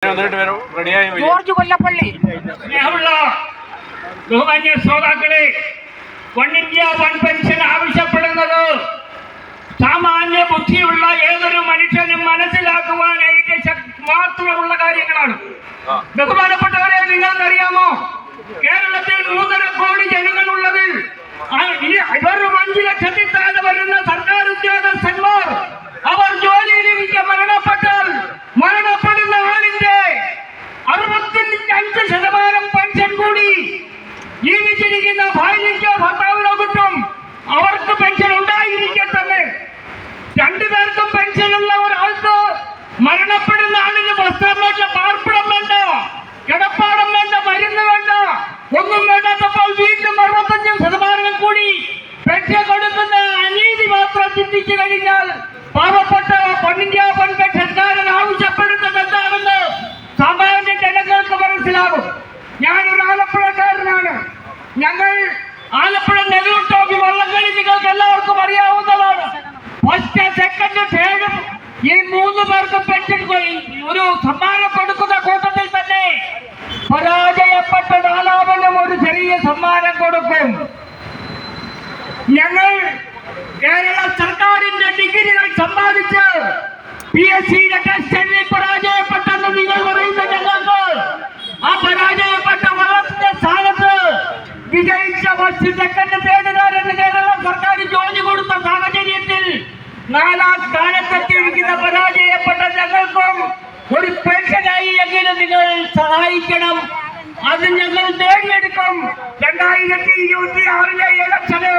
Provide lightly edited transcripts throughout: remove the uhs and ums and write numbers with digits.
George Kollappally. സ്നേഹമുള്ള ബഹുമാന്യ ശ്രോതാക്കളെ, വൺ ഇന്ത്യ വൺ പെൻഷൻ ആവശ്യപ്പെടുന്നത് സാമാന്യ ബുദ്ധിയുള്ള ഏതൊരു മനുഷ്യനും മനസ്സിലാക്കുവാനായിട്ട് മാത്രമുള്ള കാര്യങ്ങളാണ്. ബഹുമാനപ്പെട്ടവരെ, നിങ്ങൾക്കറിയാമോ, കേരളത്തിൽ 3.5 കോടി ജനങ്ങളുള്ളതിൽ വെറും 5 ലക്ഷത്തിൽ താഴെ വരുന്ന സർക്കാർ ഉദ്യോഗസ്ഥന്മാർ അവർ ജോലിയിലിരിക്കെ മരണപ്പെട്ടാൽ മരണപ്പെടുന്ന ആളിന്റെ 65% പെൻഷൻ കൂടി ജീവിച്ചിരിക്കുന്ന ഭാര്യയ്ക്കോ ഭർത്താവിനോ കിട്ടും. അവർക്ക് പെൻഷൻ ഉണ്ടായിരിക്കെ തന്നെ 2 പേർക്കും പെൻഷനുള്ള ഒരാൾക്ക് മരണപ്പെടുന്ന ആളിന് വസ്ത്രം വേണ്ട, പാർപ്പിടം വേണ്ട, കിടപ്പാടം വേണ്ട, മരുന്ന് വേണ്ട, ഒന്നും വേണ്ടാത്തപ്പോൾ വീണ്ടും 65% കൂടി പെൻഷൻ കൊടുക്കുന്ന അനീതി മാത്രം ചിന്തിച്ചു കഴിഞ്ഞാൽ പാവപ്പെട്ട വൺ ഇന്ത്യ വൺ പെൻഷൻകാരൻ ആവശ്യപ്പെടുന്നത് എന്താണെന്ന് സാമാന്യ ജനങ്ങൾക്ക് മനസ്സിലാകും. ഞാനൊരു ആലപ്പുഴക്കാരനാണ്. ഞങ്ങൾ ആലപ്പുഴ നെല്ലൂർ ടോപ്പി വള്ളംകളി നിങ്ങൾക്ക് എല്ലാവർക്കും അറിയാവുന്നതാണ്. ഫസ്റ്റ്, സെക്കൻഡ്, തേർഡ് ഈ 3 പേർക്ക് പെൻഷൻ ഒരു സമ്മാനം കൊടുക്കുന്ന കൂട്ടത്തിൽ തന്നെ പരാജയപ്പെട്ട 4-നും ഒരു ചെറിയ സമ്മാനം കൊടുക്കും. ഞങ്ങൾ കേരള സർക്കാരിന്റെ ഡിഗ്രികൾ സമ്പാദിച്ച് PSCയുടെ ടെസ്റ്റിൽ പരാജയപ്പെട്ടെന്ന് നിങ്ങൾ പറയുന്ന ഞങ്ങൾക്ക് ആ പരാജയപ്പെട്ട വളർച്ച സ്ഥാനത്ത് വിജയിച്ച ഫസ്റ്റ്, സെക്കൻഡ്, തേർഡുകാരെന്ന് കേരള സർക്കാർ ജോലി കൊടുത്ത സാഹചര്യത്തിൽ 4ാം സ്ഥാനത്തെത്തിയിരിക്കുന്ന പരാജയപ്പെട്ട ഞങ്ങൾക്കും ഒരു പെൻഷനായി എങ്കിലും നിങ്ങൾ സഹായിക്കണം. അത് ഞങ്ങൾ നേടിയെടുക്കും. 2026 ഇലക്ഷന്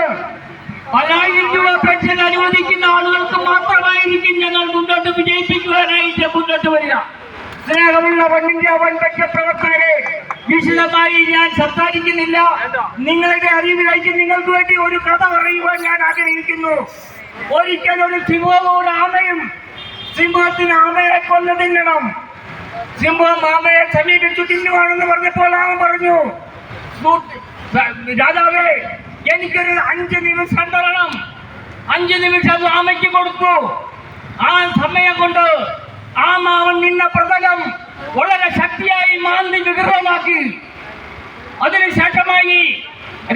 1000 രൂപ പെൻഷൻ അനുവദിക്കുന്ന ആളുകൾക്ക് മാത്രമായിരിക്കും ഞങ്ങൾ മുന്നോട്ട് വിജയിപ്പിക്കുവാനായിട്ട് മുന്നോട്ട് വരിക. സ്നേഹമുള്ള വൺ ഇന്ത്യ വൺ പെൻഷൻ പ്രവർത്തകരെ, വിശദമായി ഞാൻ സംസാരിക്കുന്നില്ല. നിങ്ങളുടെ അറിവിലേക്ക് നിങ്ങൾക്ക് വേണ്ടി ഒരു കഥ പറയുവാൻ ഞാൻ ആഗ്രഹിക്കുന്നു. ഒരിക്കൽ ഒരു സിംഹവും ആമയും, സിംഹത്തിന് ആമയെ കൊന്നു തിന്നണം. സിംഹം ആമയെ സമീപിച്ചു തിന്നുവാണെന്ന് പറഞ്ഞപ്പോൾ ആമ പറഞ്ഞു, രാജാവേ, എനിക്കൊരു 5 നിമിഷം തരണം. 5 നിമിഷം ആമയ്ക്ക് കൊടുത്തു. ആ സമയം കൊണ്ട് ആമ അവൻ നിന്ന പ്രതലം വളരെ ശക്തിയായി മാന്തി വിഗ്രഹമാക്കി. അതിനുശേഷമായി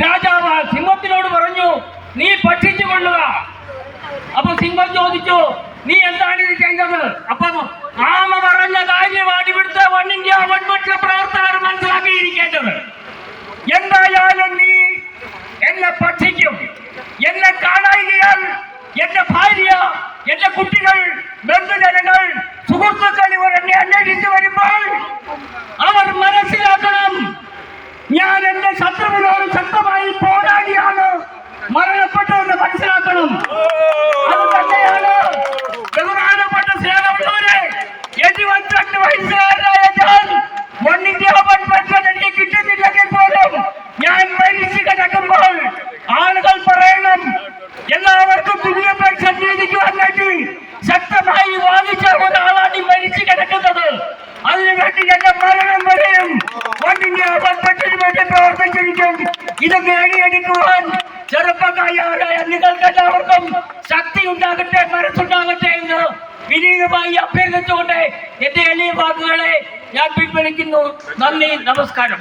രാജാവ് സിംഹത്തിനോട് പറഞ്ഞു, നീ ഭക്ഷിച്ചു കൊള്ളുക. അപ്പൊ സിംഹം ചോദിച്ചു, നീ എന്താണ് ഇത് ചെയ്തത്? അപ്പൊ ആമ പറഞ്ഞ കാര്യമാണ് ഇവിടുത്തെ വൺ ഇന്ത്യ വൺ പെൻഷൻ പ്രവർത്തകർ മനസ്സിലാക്കിയിരിക്കേണ്ടത്. എന്തായാലും നീ എന്നെ ഭക്ഷിക്കും. എന്നെ കാണായികയാൽ എന്റെ ഭാര്യ, എന്റെ കുട്ടികൾ, ബന്ധുജനങ്ങൾ, സുഹൃത്തുക്കൾ ഇവർ എന്നെ അന്വേഷിച്ചു വരുമ്പോൾ അവർ മനസ്സിലാക്കണം, ഞാൻ എന്റെ ശത്രുവിനോട് ശക്തമായി പോരാടിയാണ് മരണപ്പെട്ടതെന്ന് മനസ്സിലാക്കണം. അത് തന്നെയാണ് ബഹുമാനപ്പെട്ട സ്നേഹമുള്ളവരെ, 72 വയസ്സുകാരനായ ഞാൻ വൺ ഇന്ത്യ വൺ പെൻഷൻ എനിക്ക് കിട്ടുന്നില്ലെങ്കിൽ പോലും ഞാൻ മരിച്ചു കിടക്കുമ്പോൾ ആളുകൾ പറയണം, എല്ലാവർക്കും തുല്യ പെൻഷൻ നീതിക്കുവാൻ വേണ്ടി ശക്തമായി വാദിച്ച ഒരാളാണ് മരിച്ചു കിടക്കുന്നത്. അതിനുവേണ്ടി എന്റെ മരണം വരെയും വൺ ഇന്ത്യ വൺ പെൻഷന് വേണ്ടി പ്രവർത്തിച്ചിരിക്കും. ഇത് നേടിയെടുക്കുവാൻ ചെറുപ്പക്കാരായ നിങ്ങൾക്ക് എല്ലാവർക്കും ശക്തി ഉണ്ടാകട്ടെ, മനസ്സുണ്ടാകട്ടെ എന്ന് വിനീതമായി അഭ്യർത്ഥിച്ചുകൊണ്ട് എന്റെ എളിയ വാക്കുകളെ ഞാൻ പിൻവലിക്കുന്നു. നന്ദി, നമസ്കാരം.